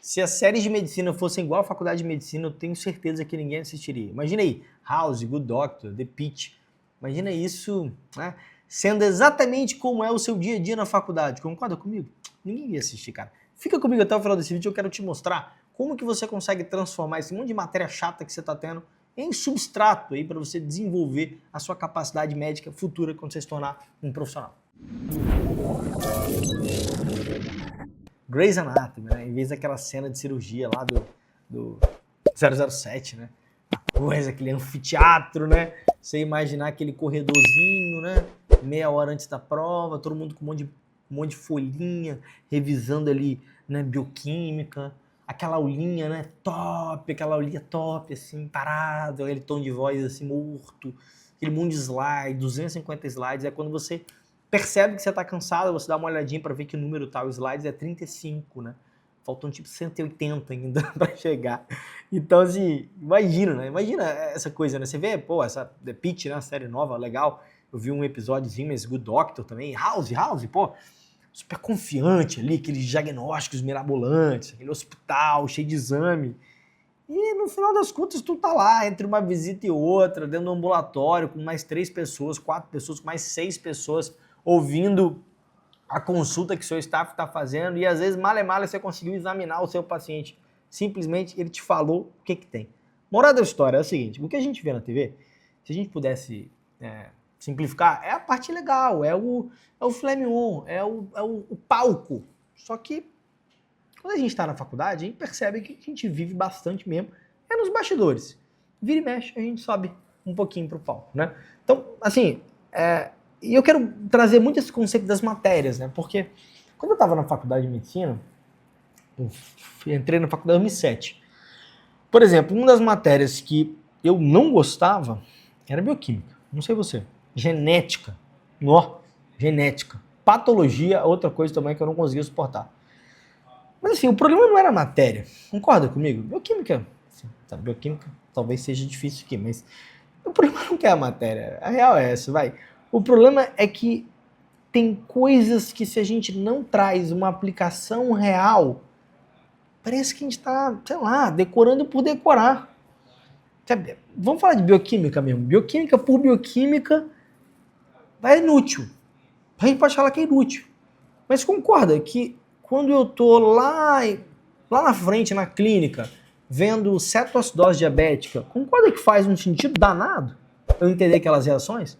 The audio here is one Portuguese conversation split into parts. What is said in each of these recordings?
Se as séries de medicina fossem igual à faculdade de medicina, eu tenho certeza que ninguém assistiria. Imagina aí, House, Good Doctor, The Pitt. Imagina isso, né, sendo exatamente como é o seu dia a dia na faculdade. Concorda comigo? Ninguém ia assistir, cara. Fica comigo até o final desse vídeo, eu quero te mostrar como que você consegue transformar esse monte de matéria chata que você está tendo em substrato aí para você desenvolver a sua capacidade médica futura quando você se tornar um profissional. Grey's Anatomy, né? Em vez daquela cena de cirurgia lá do 007, né? A coisa, aquele anfiteatro, né? Você imaginar aquele corredorzinho, né? Meia hora antes da prova, todo mundo com um monte de folhinha, revisando ali, né? Bioquímica, aquela aulinha, né? Top, aquela aulinha top, assim, parado, aquele tom de voz assim, morto, aquele monte de slide, 250 slides, é quando você percebe que você está cansado, você dá uma olhadinha para ver que o número tal, slides é 35, né? Faltam tipo 180 ainda para chegar. Então, assim, imagina, né? Imagina essa coisa, né? Você vê, pô, essa The Pitt, né? Uma série nova, legal. Eu vi um episódiozinho, mas Good Doctor também. House, pô, super confiante ali, aqueles diagnósticos mirabolantes, aquele hospital cheio de exame. E no final das contas, tu tá lá, entre uma visita e outra, dentro do ambulatório, com mais 3 pessoas, 4 pessoas, com mais 6 pessoas, ouvindo a consulta que seu staff está fazendo, e às vezes, mal você conseguiu examinar o seu paciente. Simplesmente ele te falou o que tem. Moral da história é o seguinte, o que a gente vê na TV, se a gente pudesse simplificar, é a parte legal, é o filé mignon, é o palco. Só que quando a gente está na faculdade, a gente percebe que a gente vive bastante mesmo, é nos bastidores. Vira e mexe, a gente sobe um pouquinho pro palco, né? Então, assim, e eu quero trazer muito esse conceito das matérias, né? Porque quando eu estava na faculdade de medicina, eu entrei na faculdade em 2007. Por exemplo, uma das matérias que eu não gostava era bioquímica. Não sei você. Genética. Genética. Patologia, outra coisa também que eu não conseguia suportar. Mas assim, o problema não era a matéria. Concorda comigo? Bioquímica. Assim, tá, bioquímica talvez seja difícil aqui, mas o problema não é a matéria. A real é essa, vai. O problema é que tem coisas que se a gente não traz uma aplicação real, parece que a gente está, sei lá, decorando por decorar. Sabe? Vamos falar de bioquímica mesmo. Bioquímica por bioquímica é inútil. A gente pode falar que é inútil. Mas concorda que quando eu tô lá na frente, na clínica, vendo cetoacidose diabética, concorda que faz um sentido danado eu entender aquelas reações?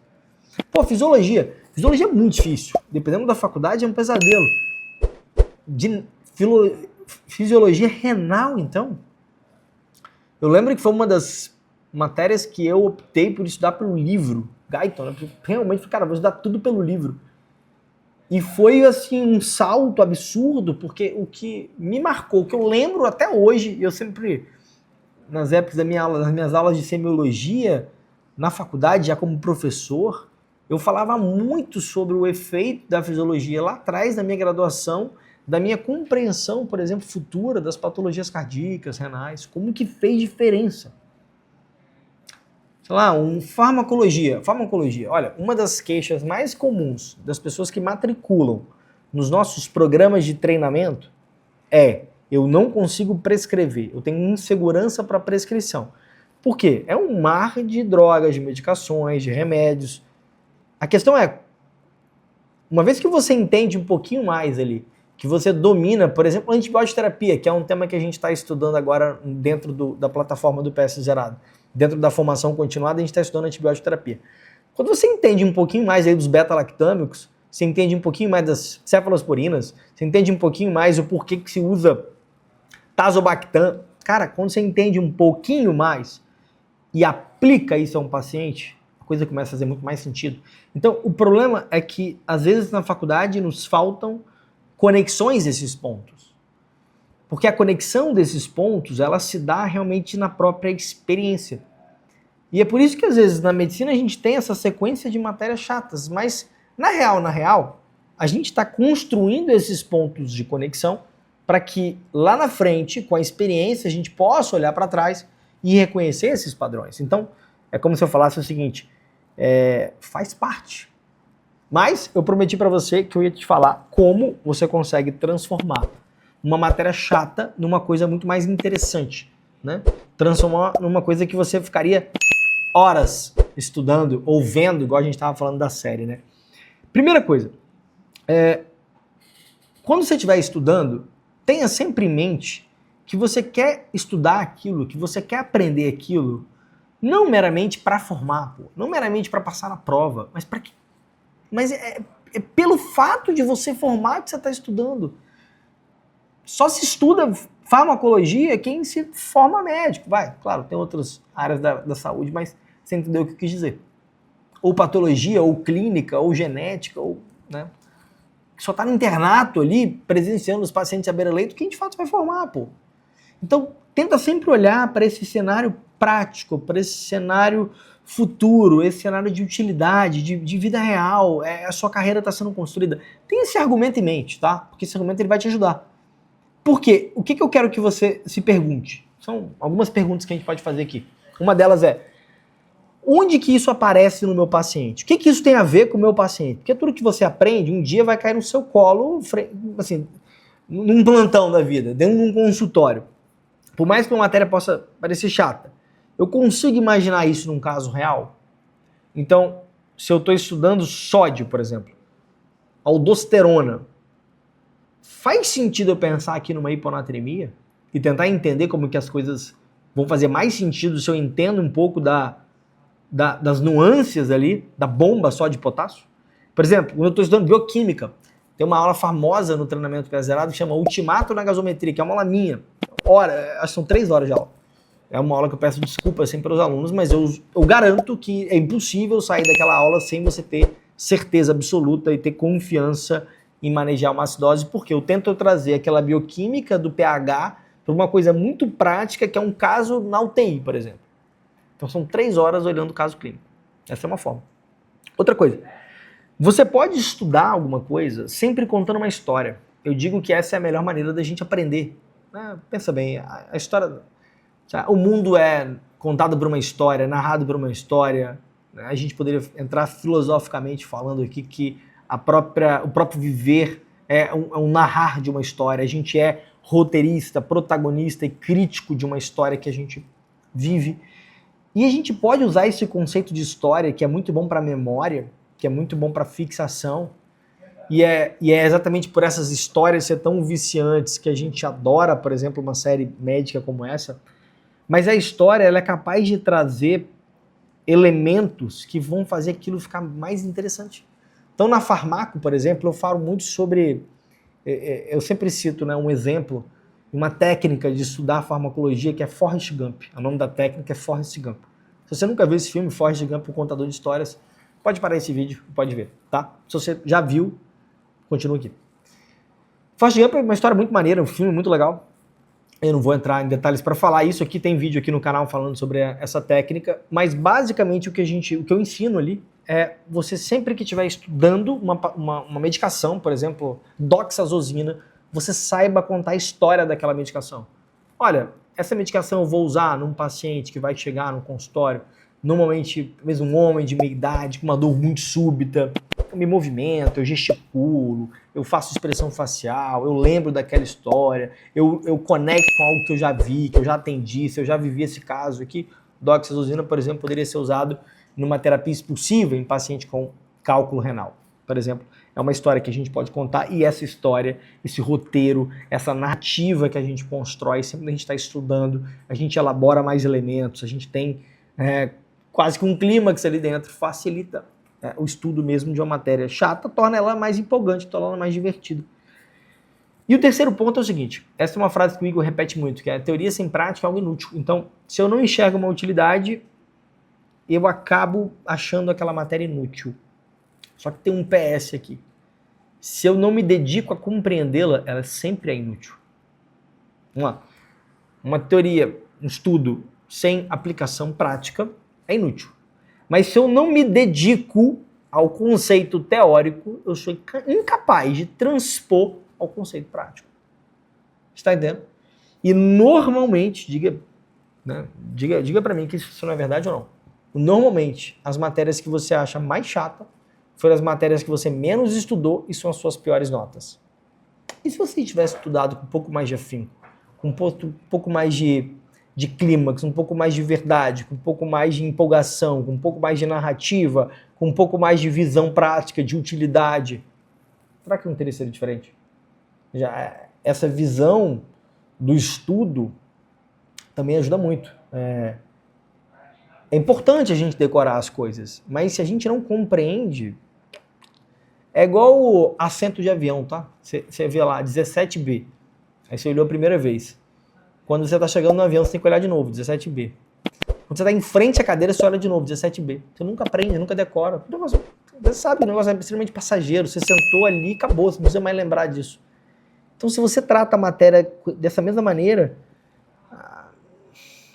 Pô, fisiologia. Fisiologia é muito difícil. Dependendo da faculdade, é um pesadelo. Fisiologia renal, então? Eu lembro que foi uma das matérias que eu optei por estudar pelo livro. Guyton, né? Realmente, cara, vou estudar tudo pelo livro. E foi, assim, um salto absurdo, porque o que me marcou, o que eu lembro até hoje, eu sempre, nas épocas das minhas aulas de semiologia, na faculdade, já como professor, eu falava muito sobre o efeito da fisiologia lá atrás, da minha graduação, da minha compreensão, por exemplo, futura das patologias cardíacas, renais, como que fez diferença. Sei lá, farmacologia. Olha, uma das queixas mais comuns das pessoas que matriculam nos nossos programas de treinamento é: eu não consigo prescrever, eu tenho insegurança para prescrição. Por quê? É um mar de drogas, de medicações, de remédios. A questão é, uma vez que você entende um pouquinho mais ali, que você domina, por exemplo, a antibioterapia, que é um tema que a gente está estudando agora dentro da plataforma do PS Zerado, dentro da formação continuada, a gente está estudando antibioterapia. Quando você entende um pouquinho mais aí dos beta-lactâmicos, você entende um pouquinho mais das cefalosporinas, você entende um pouquinho mais o porquê que se usa tazobactam. Cara, quando você entende um pouquinho mais e aplica isso a um paciente, a coisa começa a fazer muito mais sentido. Então, o problema é que, às vezes, na faculdade nos faltam conexões desses pontos. Porque a conexão desses pontos, ela se dá realmente na própria experiência. E é por isso que, às vezes, na medicina a gente tem essa sequência de matérias chatas, mas, na real, a gente está construindo esses pontos de conexão para que, lá na frente, com a experiência, a gente possa olhar para trás e reconhecer esses padrões. Então, é como se eu falasse o seguinte, faz parte. Mas eu prometi para você que eu ia te falar como você consegue transformar uma matéria chata numa coisa muito mais interessante, né? Transformar numa coisa que você ficaria horas estudando ou vendo, igual a gente estava falando da série, né? Primeira coisa, quando você estiver estudando, tenha sempre em mente que você quer estudar aquilo, que você quer aprender aquilo, não meramente para formar, pô, não meramente para passar na prova, mas para que, mas é pelo fato de você formar que você está estudando. Só se estuda farmacologia quem se forma médico. Vai, claro, tem outras áreas da saúde, mas você entendeu o que eu quis dizer. Ou patologia, ou clínica, ou genética, ou, né? Só está no internato ali, presenciando os pacientes à beira-leito, quem de fato vai formar, pô. Então, tenta sempre olhar para esse cenário prático, para esse cenário futuro, esse cenário de utilidade, de vida real, a sua carreira está sendo construída. Tem esse argumento em mente, tá? Porque esse argumento ele vai te ajudar. Por quê? O que eu quero que você se pergunte? São algumas perguntas que a gente pode fazer aqui. Uma delas é, onde que isso aparece no meu paciente? O que isso tem a ver com o meu paciente? Porque tudo que você aprende, um dia vai cair no seu colo, assim, num plantão da vida, dentro de um consultório. Por mais que uma matéria possa parecer chata, eu consigo imaginar isso num caso real? Então, se eu estou estudando sódio, por exemplo, aldosterona, faz sentido eu pensar aqui numa hiponatremia e tentar entender como que as coisas vão fazer mais sentido se eu entendo um pouco das nuances ali, da bomba só de potássio? Por exemplo, quando eu estou estudando bioquímica, tem uma aula famosa no treinamento pós-zerado que chama Ultimato na Gasometria, que é uma aula minha. Acho que são 3 horas de aula. É uma aula que eu peço desculpas sempre para os alunos, mas eu garanto que é impossível sair daquela aula sem você ter certeza absoluta e ter confiança em manejar uma acidose, porque eu tento trazer aquela bioquímica do pH para uma coisa muito prática, que é um caso na UTI, por exemplo. Então são 3 horas olhando o caso clínico. Essa é uma forma. Outra coisa, você pode estudar alguma coisa sempre contando uma história. Eu digo que essa é a melhor maneira da gente aprender. Pensa bem, a história... O mundo é contado por uma história, narrado por uma história. A gente poderia entrar filosoficamente falando aqui que o próprio viver é um narrar de uma história. A gente é roteirista, protagonista e crítico de uma história que a gente vive. E a gente pode usar esse conceito de história, que é muito bom para memória, que é muito bom para fixação, e é exatamente por essas histórias ser tão viciantes que a gente adora, por exemplo, uma série médica como essa. Mas a história ela é capaz de trazer elementos que vão fazer aquilo ficar mais interessante. Então, na Farmaco, por exemplo, eu falo muito sobre... Eu sempre cito, né, um exemplo, uma técnica de estudar farmacologia que é Forrest Gump. O nome da técnica é Forrest Gump. Se você nunca viu esse filme, Forrest Gump, o contador de histórias, pode parar esse vídeo e pode ver, tá? Se você já viu, continua aqui. Forrest Gump é uma história muito maneira, um filme muito legal. Eu não vou entrar em detalhes para falar isso aqui, tem vídeo aqui no canal falando sobre essa técnica, mas basicamente o que eu ensino ali é você sempre que estiver estudando uma medicação, por exemplo, doxazosina, você saiba contar a história daquela medicação. Olha, essa medicação eu vou usar num paciente que vai chegar no consultório, normalmente mesmo um homem de meia idade, com uma dor muito súbita, eu me movimento, eu gesticulo, eu faço expressão facial, eu lembro daquela história, eu conecto com algo que eu já vi, que eu já atendi, se eu já vivi esse caso aqui. Doxazosina, por exemplo, poderia ser usado numa terapia expulsiva em paciente com cálculo renal, por exemplo. É uma história que a gente pode contar e essa história, esse roteiro, essa narrativa que a gente constrói, sempre que a gente está estudando, a gente elabora mais elementos, a gente tem quase que um clímax ali dentro, facilita o estudo mesmo de uma matéria chata, torna ela mais empolgante, torna ela mais divertida. E o terceiro ponto é o seguinte, essa é uma frase que o Igor repete muito, que é a teoria sem prática é algo inútil. Então, se eu não enxergo uma utilidade, eu acabo achando aquela matéria inútil. Só que tem um PS aqui. Se eu não me dedico a compreendê-la, ela sempre é inútil. Vamos lá. Uma teoria, um estudo sem aplicação prática é inútil. Mas se eu não me dedico ao conceito teórico, eu sou incapaz de transpor ao conceito prático. Está entendendo? E normalmente, diga para mim que isso não é verdade ou não. Normalmente, as matérias que você acha mais chata foram as matérias que você menos estudou e são as suas piores notas. E se você tivesse estudado com um pouco mais de afinco, com um pouco mais de clímax, um pouco mais de verdade, com um pouco mais de empolgação, com um pouco mais de narrativa, com um pouco mais de visão prática, de utilidade, será que não teria sido diferente? Já essa visão do estudo também ajuda muito. É importante a gente decorar as coisas, mas se a gente não compreende, é igual o assento de avião, tá? Você vê lá, 17B, aí você olhou a primeira vez. Quando você está chegando no avião, você tem que olhar de novo, 17B. Quando você está em frente à cadeira, você olha de novo, 17B. Você nunca aprende, nunca decora. Você sabe que o negócio é extremamente passageiro. Você sentou ali e acabou, você não precisa mais lembrar disso. Então, se você trata a matéria dessa mesma maneira,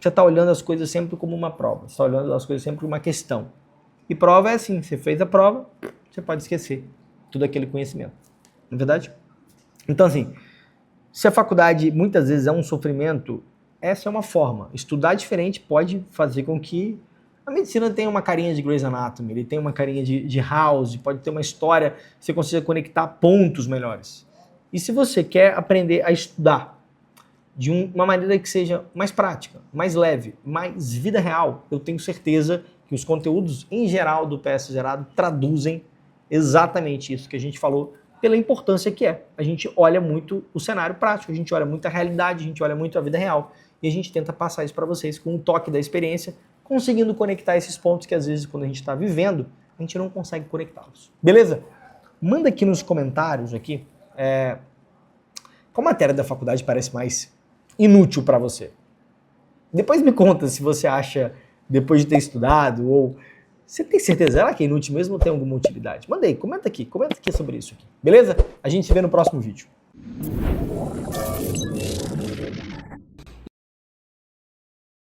você está olhando as coisas sempre como uma prova. Você está olhando as coisas sempre como uma questão. E prova é assim, você fez a prova, você pode esquecer todo aquele conhecimento. Não é verdade? Então, assim, se a faculdade muitas vezes é um sofrimento, essa é uma forma. Estudar diferente pode fazer com que a medicina tenha uma carinha de Grey's Anatomy, ele tem uma carinha de House, pode ter uma história que você consiga conectar pontos melhores. E se você quer aprender a estudar de uma maneira que seja mais prática, mais leve, mais vida real, eu tenho certeza que os conteúdos em geral do PS Gerado traduzem exatamente isso que a gente falou, pela importância que é. A gente olha muito o cenário prático, a gente olha muito a realidade, a gente olha muito a vida real e a gente tenta passar isso para vocês com um toque da experiência, conseguindo conectar esses pontos que às vezes quando a gente está vivendo, a gente não consegue conectá-los. Beleza? Manda aqui nos comentários aqui qual matéria da faculdade parece mais inútil para você. Depois me conta se você acha, depois de ter estudado, ou você tem certeza, ela que é inútil mesmo ou tem alguma utilidade? Manda aí, comenta aqui sobre isso aqui. Beleza? A gente se vê no próximo vídeo.